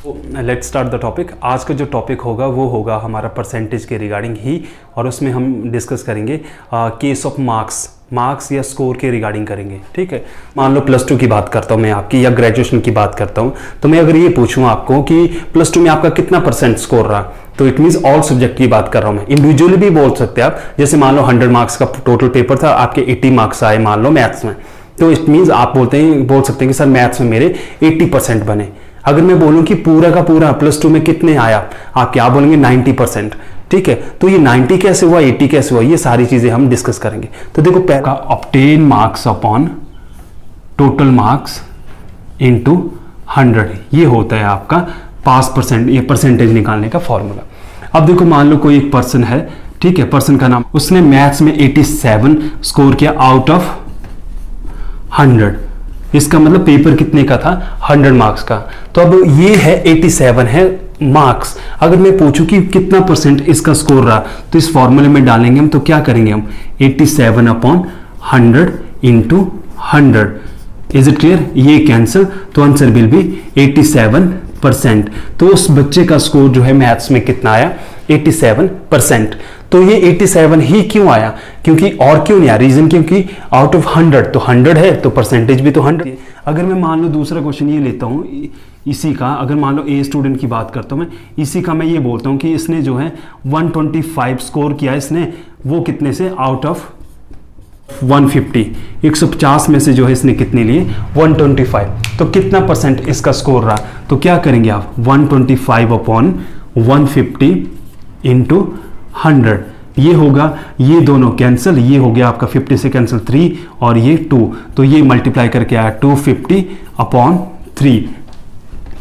Let's start the topic. आज का जो टॉपिक होगा वो होगा हमारा परसेंटेज के रिगार्डिंग ही, और उसमें हम डिस्कस करेंगे केस ऑफ मार्क्स या स्कोर के रिगार्डिंग करेंगे। ठीक है, मान लो +2 की बात करता हूँ मैं आपकी, या ग्रेजुएशन की बात करता हूँ, तो मैं अगर ये पूछूँ आपको कि +2 में आपका कितना % स्कोर रहा, तो इट मीन्स ऑल सब्जेक्ट की बात कर रहा हूँ मैं। इंडिविजुअली भी बोल सकते हैं आप, जैसे मान लो 100 मार्क्स का टोटल पेपर था, आपके 80 मार्क्स आए मान लो मैथ्स में, तो इट मीन्स आप बोल सकते हैं कि सर मैथ्स में मेरे 80% बने। अगर मैं बोलूं कि पूरा का पूरा +2 में कितने आया, आप क्या बोलेंगे 90%। ठीक है, तो ये 90 कैसे हुआ, 80 कैसे हुआ, ये सारी चीजें हम डिस्कस करेंगे। तो देखो पहला obtain marks upon total marks into 100, ये होता है आपका पास %, ये परसेंटेज निकालने का फॉर्मूला। अब देखो मान लो कोई एक पर्सन है, ठीक है, पर्सन का नाम, उसने मैथ्स में 87 स्कोर किया आउट ऑफ 100। इसका मतलब पेपर कितने का था, 100 मार्क्स का। तो अब ये है 87 है मार्क्स। अगर मैं पूछूं कि कितना % इसका स्कोर रहा, तो इस फॉर्मूले में डालेंगे हम, तो क्या करेंगे हम 87 upon 100 into 100। Is it clear, ये कैंसिल, तो आंसर विल बी 87%। तो उस बच्चे का स्कोर जो है मैथ्स में कितना आया, 87%। तो ये 87 ही क्यों आया, क्योंकि और क्यों नहीं आया, रीजन क्योंकि आउट ऑफ 100, तो 100 है तो परसेंटेज भी तो 100 है। अगर मैं मान लो दूसरा क्वेश्चन ये लेता हूँ इसी का, अगर मान लो ए स्टूडेंट की बात करता हूँ मैं, इसी का मैं ये बोलता हूँ कि इसने जो है 125 स्कोर किया, इसने वो कितने से, आउट ऑफ 150, 150 में से जो है इसने कितने लिए 125, तो कितना % इसका स्कोर रहा, तो क्या करेंगे आप 125 अपॉन 150 इंटू 100, ये होगा, ये दोनों कैंसिल, ये हो गया आपका 50 से कैंसिल 3 और ये 2, तो ये मल्टीप्लाई करके आया 250 अपॉन 3,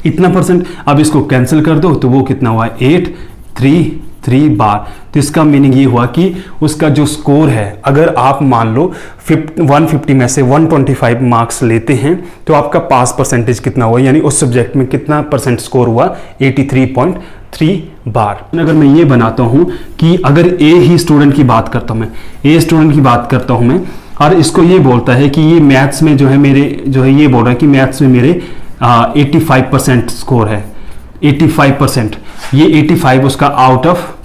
इतना %। अब इसको कैंसिल कर दो तो वो कितना हुआ 833 बार। तो इसका मीनिंग ये हुआ कि उसका जो स्कोर है, अगर आप मान लो 150 में से 125 मार्क्स लेते हैं, तो आपका पास % कितना हुआ, यानी उस सब्जेक्ट में कितना % स्कोर हुआ, 83.3 बार। अगर मैं ये बनाता हूं कि अगर ए ही स्टूडेंट की बात करता हूं मैं, ए स्टूडेंट की बात करता हूं मैं, और इसको ये बोलता है कि ये मैथ्स में जो है मेरे जो है, ये बोल रहा है कि मैथ्स में मेरे 85% स्कोर है, 85%, ये 85 उसका आउट ऑफ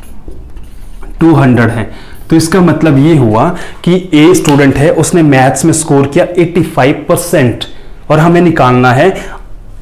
200 है। तो इसका मतलब ये हुआ कि ए स्टूडेंट है, उसने मैथ्स में स्कोर किया 85%, और हमें निकालना है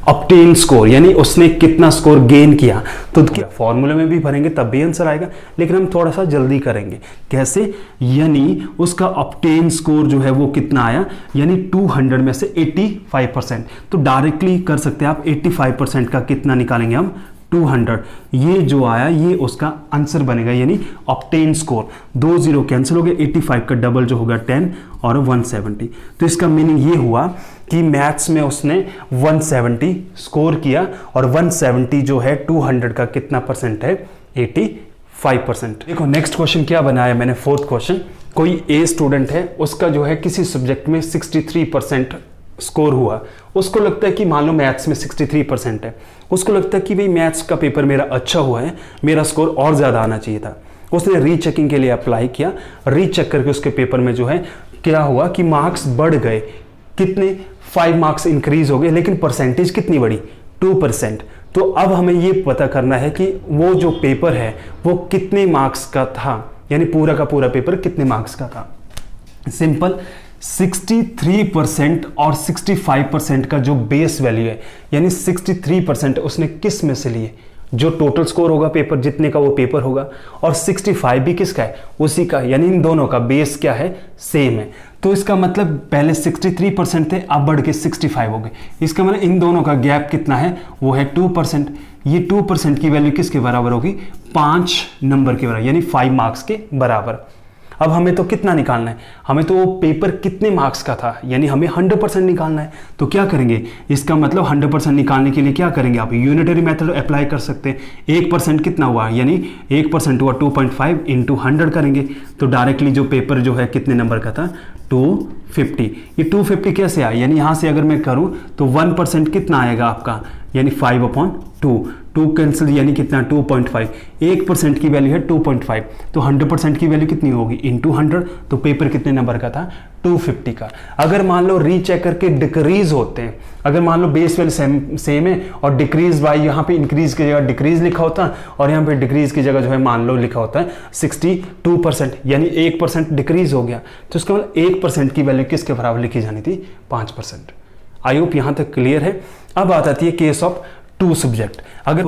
ऑब्टेन स्कोर, यानी उसने कितना स्कोर गेन किया। तो फॉर्मूले में भी भरेंगे तब भी आंसर आएगा, लेकिन हम थोड़ा सा जल्दी करेंगे। कैसे, यानी उसका ऑब्टेन स्कोर जो है वो कितना आया, यानी 200 में से 85%, तो डायरेक्टली कर सकते हैं आप, 85% का कितना निकालेंगे हम, 200, ये जो आया ये उसका आंसर बनेगा, यानी ऑब्टेन स्कोर। 2 0 कैंसिल हो गए, 85 का डबल जो होगा 10 और 170। तो इसका मीनिंग ये हुआ कि मैथ्स में उसने 170 स्कोर किया, और 170 जो है 200 का कितना % है, 85%। देखो नेक्स्ट क्वेश्चन क्या बनाया मैंने, 4th क्वेश्चन। कोई ए स्टूडेंट है, उसका जो है किसी सब्जेक्ट में 63% स्कोर हुआ, उसको लगता है कि मान लो मैथ्स में 63% है, उसको लगता है कि भाई मैथ्स का पेपर मेरा अच्छा हुआ है, मेरा स्कोर और ज़्यादा आना चाहिए था। उसने रीचेकिंग के लिए अप्लाई किया, रीचेक करके उसके पेपर में जो है क्या हुआ कि मार्क्स बढ़ गए, कितने 5 मार्क्स इंक्रीज हो गए, लेकिन परसेंटेज कितनी बढ़ी, 2%। तो अब हमें ये पता करना है कि वो जो पेपर है वो कितने मार्क्स का था, यानी पूरा का पूरा पेपर कितने मार्क्स का था। सिंपल, 63% और 65% का जो बेस वैल्यू है, यानी 63% उसने किस में से लिए, जो टोटल स्कोर होगा पेपर जितने का वो पेपर होगा, और 65 भी किसका है, उसी का, यानी इन दोनों का बेस क्या है, सेम है। तो इसका मतलब पहले 63% थे, अब बढ़ के 65 हो गए। इसका मतलब इन दोनों का गैप कितना है, वो है 2%। ये 2% की वैल्यू किसके बराबर होगी, 5 नंबर के बराबर, यानी 5 मार्क्स के बराबर। अब हमें तो कितना निकालना है, हमें तो वो पेपर कितने मार्क्स का था, यानी हमें 100% निकालना है। तो क्या करेंगे, इसका मतलब 100% निकालने के लिए क्या करेंगे, आप यूनिटरी मेथड अप्लाई कर सकते हैं। 1% कितना हुआ, यानी 1% हुआ 2.5 इंटू 100 करेंगे, तो डायरेक्टली जो पेपर जो है कितने नंबर का था, 250। ये 250 कैसे आया, यानी यहाँ से अगर मैं करूँ तो 1% कितना आएगा आपका, यानी 5/2, 2 कैंसिल, यानी कितना 2.5, 1% की वैल्यू है 2.5, तो 100% की वैल्यू कितनी होगी, इंटू 100, तो पेपर कितने नंबर का था, 250 का। अगर मान लो रीचेक करके डिक्रीज होते हैं, अगर मान लो बेस वैल्यू सेम है और डिक्रीज बाई यहाँ पे इंक्रीज की जगह डिक्रीज लिखा होता है और यहाँ पे डिक्रीज की जगह जो है मान लो लिखा होता है 62%, यानी 1% डिक्रीज हो गया, तो इसका मतलब 1% की वैल्यू किसके बराबर लिखी जानी थी? 5%। आई होप यहाँ तक क्लियर है। अब आ जाती है केस ऑफ 2 सब्जेक्ट। अगर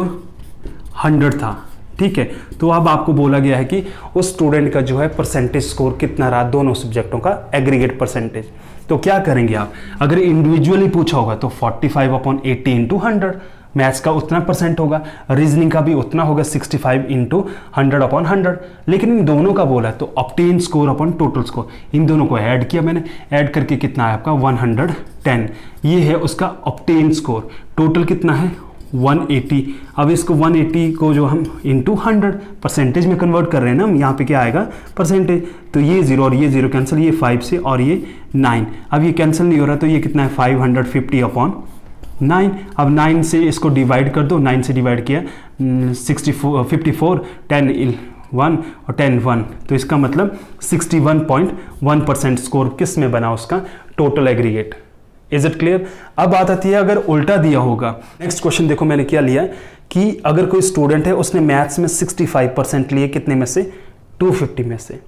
100 था, ठीक है, तो अब आपको बोला गया है कि उस स्टूडेंट का जो है परसेंटेज स्कोर कितना रहा दोनों सब्जेक्टों का, एग्रीगेट परसेंटेज। तो क्या करेंगे आप, अगर इंडिविजुअली पूछा होगा तो 45/80 इंटू 100, मैथ्स का उतना परसेंट होगा, रीजनिंग का भी उतना होगा 65 इंटू 100/100। लेकिन इन दोनों का बोला है तो obtain score upon total score, इन दोनों को ऐड किया मैंने, ऐड करके कितना है आपका 110, ये है उसका ऑब्टेन स्कोर। टोटल कितना है 180। अब इसको 180 को जो हम इंटू 100 परसेंटेज में कन्वर्ट कर रहे हैं ना, यहाँ पे क्या आएगा परसेंटेज, तो ये 0 और ये 0 कैंसिल, ये 5 से और ये 9, अब ये कैंसिल नहीं हो रहा, तो ये कितना है 550/9। अब 9 से इसको डिवाइड कर दो, 9 से डिवाइड किया 54, 10 1 और 10 1, तो इसका मतलब 61.1% स्कोर किस में बना उसका, total aggregate. Is it clear? अब बात आती है अगर उल्टा दिया होगा। नेक्स्ट क्वेश्चन देखो मैंने क्या लिया कि अगर कोई स्टूडेंट है उसने मैथ्स में 65% लिए, कितने में से? 250 में से।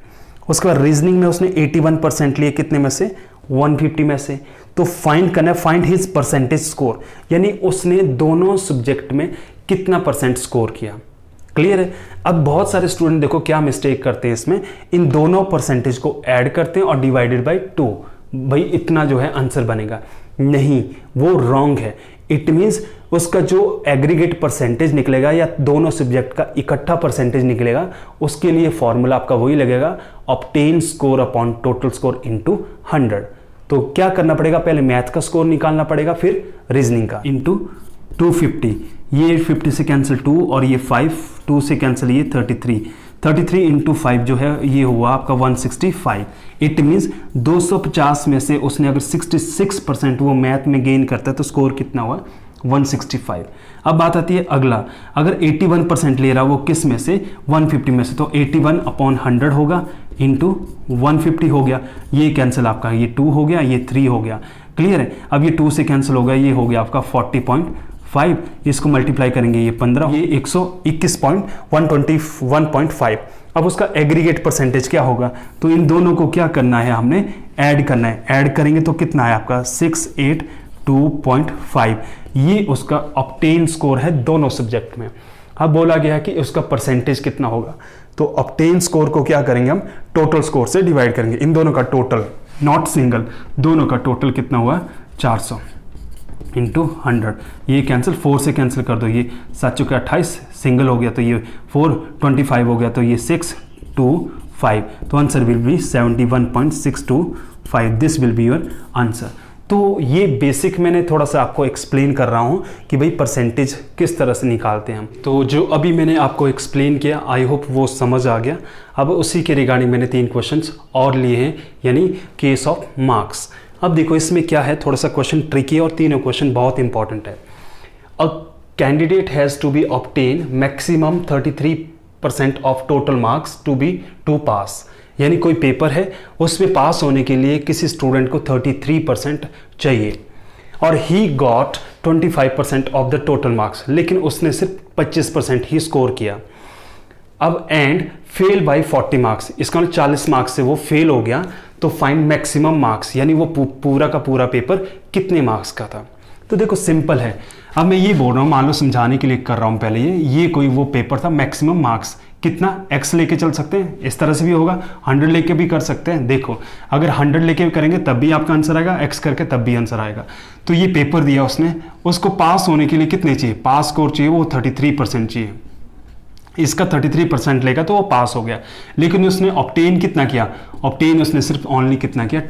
उसके बाद रीजनिंग में उसने 81% लिए, कितने में से? 150 में से। तो फाइंड करना है, फाइंड हिज परसेंटेज स्कोर, यानी उसने दोनों सब्जेक्ट में कितना परसेंट स्कोर किया। क्लियर है? अब बहुत सारे स्टूडेंट देखो क्या मिस्टेक करते हैं इसमें, इन दोनों परसेंटेज को ऐड करते हैं और डिवाइडेड बाई 2, भाई इतना जो है आंसर बनेगा। नहीं, वो रॉन्ग है। इट मीन्स उसका जो एग्रीगेट परसेंटेज निकलेगा या दोनों सब्जेक्ट का इकट्ठा परसेंटेज निकलेगा, उसके लिए फॉर्मूला आपका वही लगेगा, obtain score upon total score into 100। तो क्या करना पड़ेगा, पहले मैथ का स्कोर निकालना पड़ेगा, फिर रीजनिंग का, इनटू 250, ये 50 से कैंसिल 2 और ये 5, 2 से कैंसिल ये 33 इंटू 5 जो है ये हुआ आपका 165। इट मीन्स 250 में से उसने अगर 66% वो मैथ में गेन करता है तो स्कोर कितना हुआ? 165। अब बात आती है अगला, अगर 81% ले रहा वो किस में से? 150 में से, तो 81/100 होगा इंटू 150 हो गया, ये कैंसिल आपका, ये 2 हो गया, ये 3 हो गया। क्लियर है? अब ये 2 से कैंसिल हो गया, ये हो गया आपका 40.5, इसको मल्टीप्लाई करेंगे ये 15, ये 121.125। अब उसका एग्रीगेट परसेंटेज क्या होगा, तो इन दोनों को क्या करना है, हमने ऐड करना है। ऐड करेंगे तो कितना है आपका 682.5, ये उसका ऑब्टेन स्कोर है दोनों सब्जेक्ट में। अब बोला गया है कि उसका परसेंटेज कितना होगा, तो ऑब्टेन स्कोर को क्या करेंगे हम, टोटल स्कोर से डिवाइड करेंगे। इन दोनों का टोटल, नॉट सिंगल, दोनों का टोटल कितना हुआ 400 इंटू 100, ये कैंसिल, 4 से कैंसिल कर दो, ये 7 चुके 28, सिंगल हो गया तो ये 4, 25 हो गया तो ये 625, तो answer will be 71.625। This will be your answer. तो ये बेसिक मैंने थोड़ा सा आपको एक्सप्लेन कर रहा हूँ कि भाई परसेंटेज किस तरह से निकालते हैं हम। तो जो अभी मैंने आपको एक्सप्लेन किया, आई होप वो समझ आ गया। अब उसी के रिगार्डिंग मैंने 3 क्वेश्चंस और लिए हैं, यानी केस ऑफ मार्क्स। अब देखो इसमें क्या है, थोड़ा सा क्वेश्चन ट्रिकी है और तीनों क्वेश्चन बहुत इंपॉर्टेंट है। A candidate has to be obtain maximum 33% of total marks to pass, यानी कोई पेपर है उसमें पास होने के लिए किसी स्टूडेंट को 33% चाहिए और he got 25% of the total marks, लेकिन उसने सिर्फ 25% ही स्कोर किया। अब एंड फेल बाय 40 मार्क्स, इसका मतलब 40 मार्क्स से वो फेल हो गया, तो फाइंड मैक्सिमम मार्क्स, यानी वो पूरा का पूरा पेपर कितने मार्क्स का था। तो देखो सिंपल है, अब मैं ये बोल रहा हूँ, मान लो समझाने के लिए कर रहा हूँ पहले, ये कोई वो पेपर था, मैक्सिमम मार्क्स कितना, x लेके चल सकते हैं, इस तरह से भी होगा, 100 लेके भी कर सकते हैं। देखो अगर 100 लेके करेंगे तब भी आपका आंसर आएगा, x करके तब भी आंसर आएगा। तो ये पेपर दिया उसने, उसको पास होने के लिए कितने चाहिए, पास स्कोर चाहिए वो 33% चाहिए, इसका 33% लेगा तो वो पास हो गया। लेकिन उसने ऑब्टेन कितना किया, ऑब्टेन उसने सिर्फ ओनली कितना किया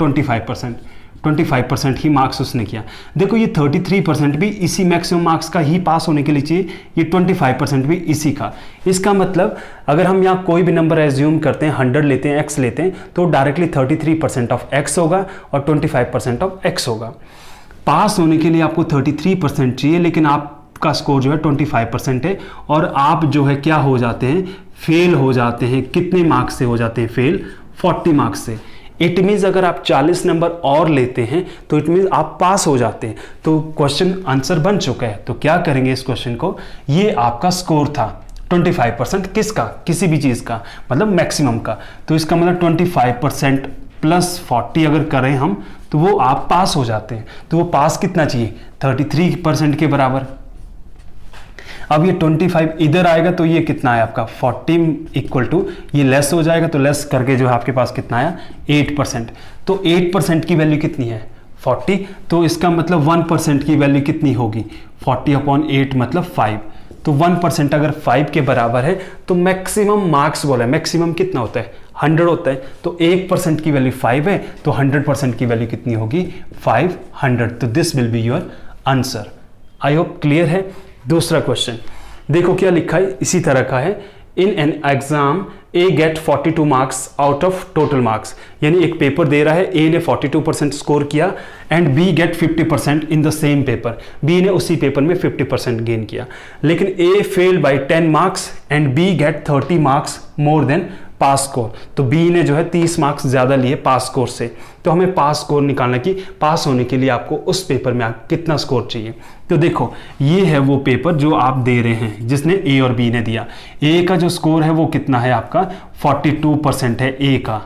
25% ही मार्क्स उसने किया। देखो ये 33% भी इसी मैक्सिमम मार्क्स का ही पास होने के लिए चाहिए, ये 25% भी इसी का। इसका मतलब अगर हम यहाँ कोई भी नंबर एज्यूम करते हैं, 100 लेते हैं, x लेते हैं, तो डायरेक्टली 33% ऑफ x होगा और 25% ऑफ x होगा। पास होने के लिए आपको 33% चाहिए, लेकिन आपका स्कोर जो है 25% है और आप जो है क्या हो जाते हैं, फेल हो जाते हैं। कितने मार्क्स से हो जाते हैं फेल, 40 मार्क्स से। इट मीन्स अगर आप 40 नंबर और लेते हैं तो इट मीन्स आप पास हो जाते हैं। तो क्वेश्चन आंसर बन चुका है। तो क्या करेंगे इस क्वेश्चन को, ये आपका स्कोर था 25%, किसका, किसी भी चीज़ का, मतलब मैक्सिमम का। तो इसका मतलब 25% प्लस 40 अगर करें हम तो वो आप पास हो जाते हैं। तो वो पास कितना चाहिए, 33% के बराबर। अब ये 25 इधर आएगा तो ये कितना है आपका 40 इक्वल टू, ये लेस हो जाएगा तो लेस करके जो है आपके पास कितना आया 8%। तो 8% की वैल्यू कितनी है 40, तो इसका मतलब 1% की वैल्यू कितनी होगी 40/8 मतलब 5। तो 1% अगर 5 के बराबर है तो मैक्सिमम मार्क्स बोला है, मैक्सिमम कितना होता है 100 होता है। तो 1% की वैल्यू 5 है तो 100% की वैल्यू कितनी होगी 500। तो this will be your answer. I hope clear है। दूसरा क्वेश्चन देखो क्या लिखा है, इसी तरह का है। In an exam A get 42 marks out of total marks, यानी एक पेपर दे रहा है, ए ने 42% स्कोर किया and B get 50% in the same paper, B ने उसी पेपर में 50% गेन किया। लेकिन A fail by 10 marks and B get 30 marks more than pass score. तो बी ने जो है 30 मार्क्स ज़्यादा लिए पास स्कोर से। तो हमें पास स्कोर निकालना कि पास होने के लिए आपको उस पेपर में कितना स्कोर चाहिए। तो देखो ये है वो पेपर जो आप दे रहे हैं जिसने ए और बी ने दिया। ए का जो स्कोर है वो कितना है आपका 42% है ए का।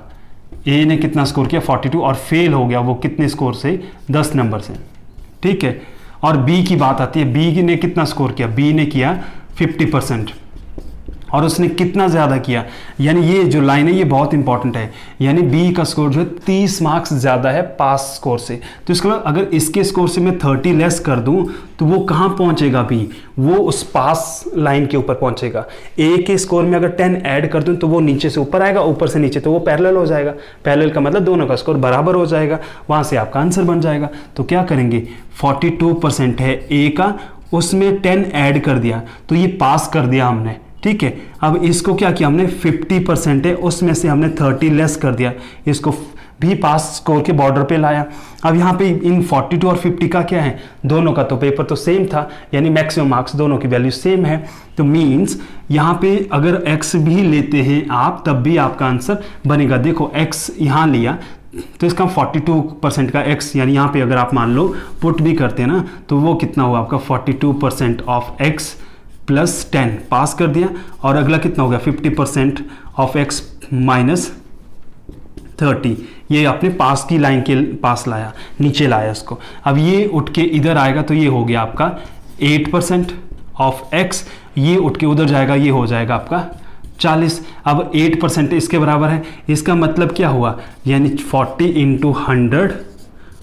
ए ने कितना स्कोर किया 42 और फेल हो गया वो कितने स्कोर से 10 नंबर से, ठीक है। और बी की बात आती है, बी ने कितना स्कोर किया, बी ने किया 50% और उसने कितना ज़्यादा किया, यानी ये जो लाइन है ये बहुत इंपॉर्टेंट है, यानी बी का स्कोर जो है 30 मार्क्स ज़्यादा है पास स्कोर से। तो इसका मतलब अगर इसके स्कोर से मैं 30 लेस कर दूं तो वो कहाँ पहुंचेगा बी, वो उस पास लाइन के ऊपर पहुंचेगा। ए के स्कोर में अगर 10 ऐड कर दूं तो वो नीचे से ऊपर आएगा, ऊपर से नीचे, तो वो पैरेलल हो जाएगा। पैरेलल का मतलब दोनों का स्कोर बराबर हो जाएगा, वहाँ से आपका आंसर बन जाएगा। तो क्या करेंगे 42% है ए का, उसमें 10 ऐड कर दिया तो ये पास कर दिया हमने, ठीक है। अब इसको क्या किया हमने 50% है उसमें से हमने 30 लेस कर दिया, इसको भी पास स्कोर के बॉर्डर पे लाया। अब यहाँ पे इन 42 और 50 का क्या है, दोनों का तो पेपर तो सेम था, यानी मैक्सिमम मार्क्स दोनों की वैल्यू सेम है। तो मीन्स यहाँ पे अगर x भी लेते हैं आप तब भी आपका आंसर बनेगा। देखो x यहाँ लिया तो इसका 42% का x, यानी यहाँ पे अगर आप मान लो पुट भी करते हैं ना तो वो कितना हुआ आपका 42% ऑफ x प्लस 10 पास कर दिया, और अगला कितना हो गया 50% ऑफ x माइनस 30, ये आपने पास की लाइन के पास लाया, नीचे लाया इसको। अब ये उठ के इधर आएगा तो ये हो गया आपका 8% ऑफ x, ये उठ के उधर जाएगा, ये हो जाएगा आपका 40। अब 8% इसके बराबर है, इसका मतलब क्या हुआ, यानी 40 ×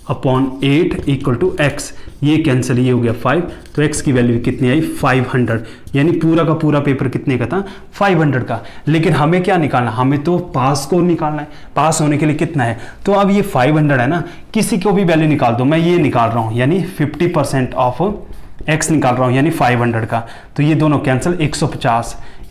100/8 इक्वल टू x, ये कैंसिल, ये हो गया 5, तो x की वैल्यू कितनी आई 500, यानी पूरा का पूरा पेपर कितने का था 500 का। लेकिन हमें क्या निकालना, हमें तो पास स्कोर निकालना है, पास होने के लिए कितना है। तो अब ये 500 है ना, किसी को भी वैल्यू निकाल दो, मैं ये निकाल रहा हूँ यानी 50% ऑफ x निकाल रहा हूँ यानी 500 का, तो ये दोनों कैंसिल,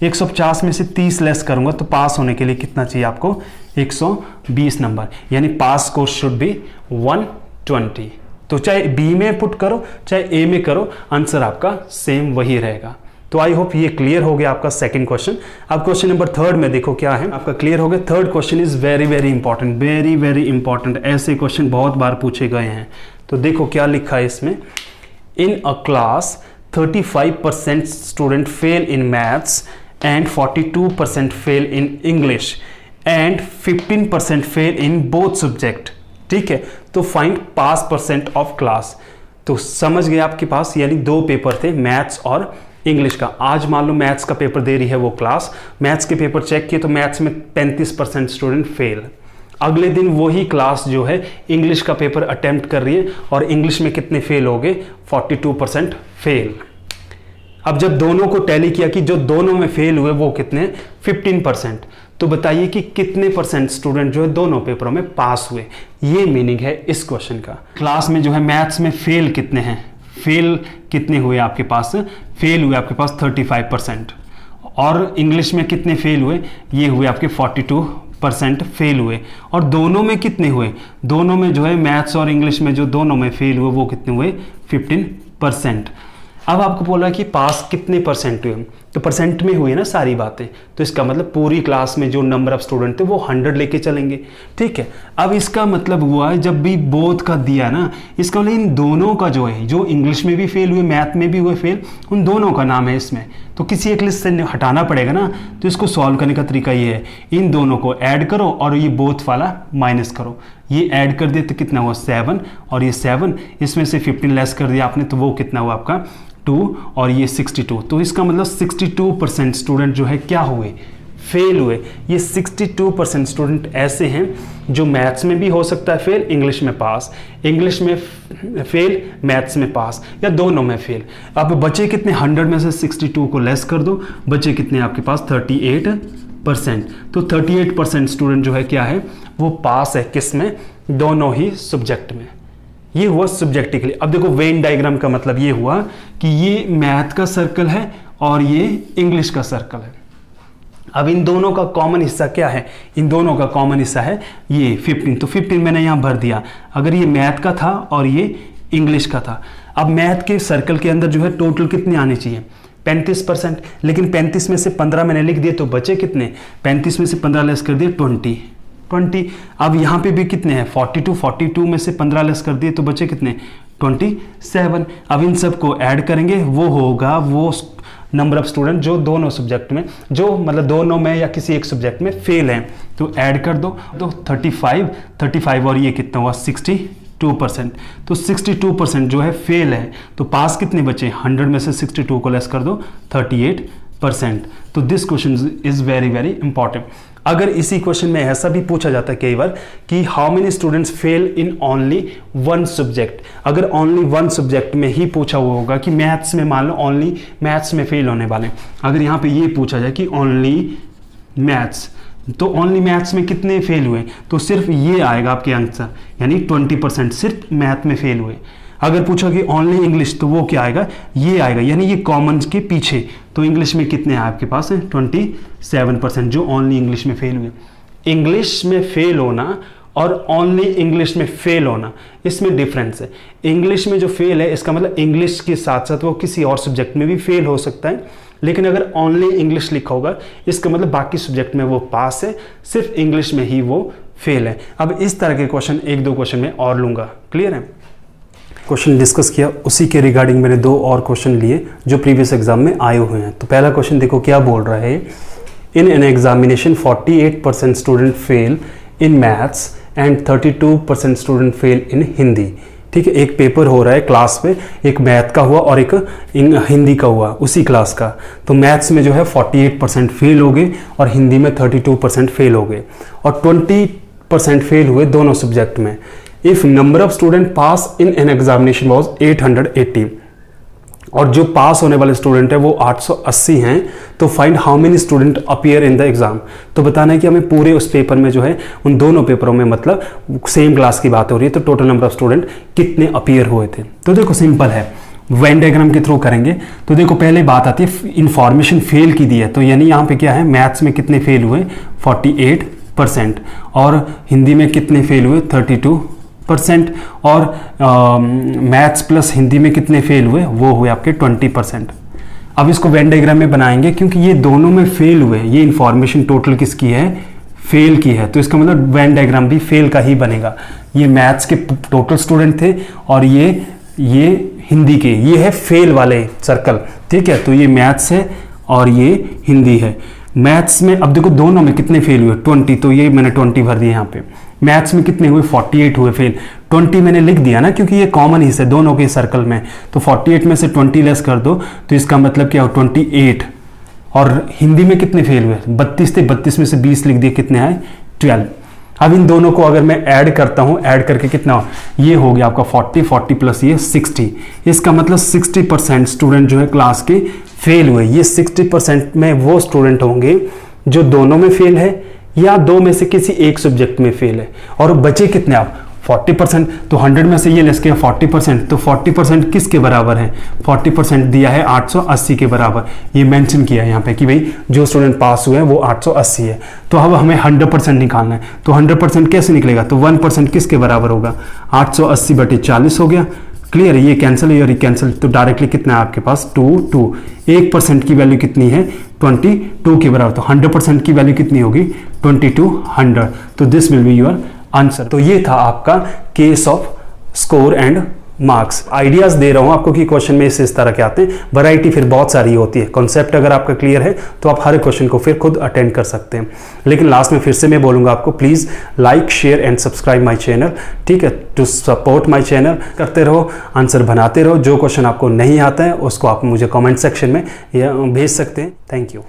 150 में से 30 लेस करूंगा तो पास होने के लिए कितना चाहिए आपको 120 नंबर, यानी पास स्कोर शुड बी 120। तो चाहे बी में पुट करो चाहे ए में करो, आंसर आपका सेम वही रहेगा। तो आई होप ये क्लियर हो गया आपका सेकंड क्वेश्चन। अब क्वेश्चन नंबर 3 में देखो क्या है आपका, क्लियर हो गया। Third question is very very important, very very important, ऐसे क्वेश्चन बहुत बार पूछे गए हैं। तो देखो क्या लिखा है इसमें, in a class 35% student fail in maths and 42% fail in English and 15% fail in both subject, ठीक है। तो find pass percent of class. तो समझ गए आपके पास, यानी 2 पेपर थे मैथ्स और इंग्लिश का। आज मान लो मैथ्स का पेपर दे रही है वो क्लास, मैथ्स के पेपर चेक किए तो मैथ्स में 35% स्टूडेंट फेल। अगले दिन वही क्लास जो है इंग्लिश का पेपर अटेम्प्ट कर रही है और इंग्लिश में कितने फेल हो गए 42% फेल। अब जब दोनों को टैली किया कि जो दोनों में फेल हुए वो कितने 15%, तो बताइए कि कितने परसेंट स्टूडेंट जो है दोनों पेपरों में पास हुए। ये मीनिंग है इस क्वेश्चन का। क्लास में जो है मैथ्स में फेल कितने हैं, फेल कितने हुए आपके पास, फेल हुए आपके पास 35%, और इंग्लिश में कितने फेल हुए, ये हुए आपके 42% फेल हुए। और दोनों में कितने हुए, दोनों में जो है मैथ्स और इंग्लिश में जो दोनों में फेल हुए वो कितने हुए 15%। अब आपको बोला कि पास कितने परसेंट हुए, तो परसेंट में हुई ना सारी बातें, तो इसका मतलब पूरी क्लास में जो नंबर ऑफ स्टूडेंट थे वो 100 लेके चलेंगे। ठीक है, अब इसका मतलब हुआ जब भी बोथ का दिया ना, इसका मतलब इन दोनों का जो है, जो इंग्लिश में भी फेल हुए मैथ में भी हुए फेल, उन दोनों का नाम है इसमें, तो किसी एक लिस्ट से हटाना पड़ेगा ना। तो इसको सॉल्व करने का तरीका ये है, इन दोनों को ऐड करो और ये बोथ वाला माइनस करो। ये ऐड कर दिया तो कितना हुआ 7, और ये 7, इसमें से 15 लेस कर दिया आपने तो वो कितना हुआ आपका 2, और ये 62। तो इसका मतलब 62% स्टूडेंट जो है क्या हुए, फेल हुए। ये 62% स्टूडेंट ऐसे हैं जो मैथ्स में भी हो सकता है फेल, इंग्लिश में पास, इंग्लिश में फेल, मैथ्स में पास, या दोनों में फेल। अब बचे कितने, 100 में से 62 को लेस कर दो, बचे कितने आपके पास 38%। तो 38% स्टूडेंट जो है क्या है, वो पास है, किस में, दोनों ही सब्जेक्ट में। ये हुआ सब्जेक्टिवली। अब देखो वेन डायग्राम का मतलब ये हुआ कि ये मैथ का सर्कल है और ये इंग्लिश का सर्कल है। अब इन दोनों का कॉमन हिस्सा क्या है, इन दोनों का कॉमन हिस्सा है ये 15, तो 15 मैंने यहां भर दिया। अगर ये मैथ का था और ये इंग्लिश का था, अब मैथ के सर्कल के अंदर जो है टोटल कितने आने चाहिए, 35%, लेकिन 35 में से 15 मैंने लिख दिए तो बचे कितने, 35 में से 15 लेस कर दिए 20। अब यहाँ पे भी कितने हैं 42 में से 15 लेस कर दिए तो बचे कितने 27। अब इन सब को ऐड करेंगे, वो होगा वो नंबर ऑफ स्टूडेंट जो दोनों सब्जेक्ट में, जो मतलब दोनों में या किसी एक सब्जेक्ट में फेल हैं, तो ऐड कर दो। तो 35 और ये कितना हुआ 62%। तो 62% जो है फेल है, तो पास कितने बचे, 100 में से 62 को लेस कर दो 38%। तो this question is very very important. अगर इसी क्वेश्चन में ऐसा भी पूछा जाता है कई बार कि how many students fail in only one subject, अगर ओनली वन सब्जेक्ट में ही पूछा हुआ होगा कि मैथ्स में, मान लो ओनली मैथ्स में फेल होने वाले, अगर यहाँ पे ये पूछा जाए कि ओनली मैथ्स, तो ओनली मैथ्स में कितने फेल हुए, तो सिर्फ ये आएगा आपके आंसर, यानी 20% सिर्फ मैथ में फेल हुए। अगर पूछा कि ओनली इंग्लिश, तो वो क्या आएगा, ये आएगा, यानी ये कॉमन के पीछे। तो इंग्लिश में कितने हैं आपके पास है 27% जो ओनली इंग्लिश में फेल हुए। इंग्लिश में फेल होना और ओनली इंग्लिश में फेल होना, इसमें डिफरेंस है। इंग्लिश में जो फेल है, इसका मतलब इंग्लिश के साथ साथ वो किसी और सब्जेक्ट में भी फेल हो सकता है, लेकिन अगर ओनली इंग्लिश लिखा होगा, इसका मतलब बाकी सब्जेक्ट में वो पास है, सिर्फ इंग्लिश में ही वो फेल है। अब इस तरह के क्वेश्चन 1-2 क्वेश्चन में और लूंगा, क्लियर है। क्वेश्चन डिस्कस किया, उसी के रिगार्डिंग मैंने 2 और क्वेश्चन लिए जो प्रीवियस एग्जाम में आए हुए हैं। तो पहला क्वेश्चन देखो क्या बोल रहा है, in an examination 48% student fail in maths and 32% student fail in Hindi. ठीक है, एक पेपर हो रहा है क्लास में, एक मैथ का हुआ और एक हिंदी का हुआ उसी क्लास का। तो मैथ्स में जो है 48% फेल हो गए और हिंदी में 32% फेल हो गए, और 20% फेल हुए दोनों सब्जेक्ट में। If number of student pass in an examination was 880, और जो पास होने वाले स्टूडेंट है वो 880 हैं, तो find how many student appear in the exam. तो बताना है कि हमें पूरे उस पेपर में जो है, उन दोनों पेपरों में, मतलब सेम क्लास की बात हो रही है, तो टोटल नंबर ऑफ स्टूडेंट कितने अपीयर हुए थे। तो देखो सिंपल है, वेन डायग्राम के थ्रू करेंगे। तो देखो पहले बात आती है इंफॉर्मेशन फेल की दी है, तो यानी यहाँ पे क्या है, मैथ्स में कितने फेल हुए 48%, और हिंदी में कितने फेल हुए 32%, और मैथ्स प्लस हिंदी में कितने फेल हुए, वो हुए आपके 20%। अब इसको वेन डायग्राम में बनाएंगे, क्योंकि ये दोनों में फेल हुए, ये इंफॉर्मेशन टोटल किसकी है, फेल की है, तो इसका मतलब वेन डायग्राम भी फेल का ही बनेगा। ये मैथ्स के टोटल स्टूडेंट थे और ये हिंदी के, ये है फेल वाले सर्कल। ठीक है, तो ये मैथ्स है और ये हिंदी है। मैथ्स में अब देखो दोनों में कितने फेल हुए 20, तो ये मैंने 20 भर दिए यहाँ पे। मैथ्स में कितने हुए 48 हुए फेल, 20 मैंने लिख दिया ना, क्योंकि ये कॉमन हिस्सा है दोनों के सर्कल में। तो 48 में से 20 लेस कर दो, तो इसका मतलब क्या हो 28। और हिंदी में कितने फेल हुए 32 थे, 32 में से 20 लिख दिए, कितने आए 12। अब इन दोनों को अगर मैं ऐड करता हूं, ऐड करके कितना हो, ये हो गया आपका 40 प्लस ये 60। इसका मतलब 60% स्टूडेंट जो है क्लास के फेल हुए। ये 60% में वो स्टूडेंट होंगे जो दोनों में फेल है या 2 में से किसी एक सब्जेक्ट में फेल है। और बचे कितने आप 40%, तो 100 में से ये लेस किया 40%, तो 40% किसके बराबर है, 40% दिया है 880 के बराबर। ये मेंशन किया है यहाँ पे कि भाई जो स्टूडेंट पास हुए हैं वो 880 है। तो अब हमें 100% निकालना है, तो 100% कैसे निकलेगा, तो 1% किसके बराबर होगा, 880/40 हो गया, क्लियर है, ये कैंसिल और ये कैंसिल, तो डायरेक्टली कितना है आपके पास 2 2। 1% की वैल्यू कितनी है 22 के बराबर, तो 100% की वैल्यू कितनी होगी 2200। तो this will be your answer. तो ये था आपका case of score and marks. Ideas दे रहा हूं आपको कि क्वेश्चन में इस तरह के आते हैं, वैरायटी फिर बहुत सारी होती है। कॉन्सेप्ट अगर आपका क्लियर है तो आप हर क्वेश्चन को फिर खुद अटेंड कर सकते हैं। लेकिन लास्ट में फिर से मैं बोलूंगा आपको, please like share and subscribe my channel, ठीक है, टू सपोर्ट माय चैनल। करते रहो, आंसर बनाते रहो। जो क्वेश्चन आपको नहीं आता है उसको आप मुझे कॉमेंट सेक्शन में भेज सकते हैं। Thank you.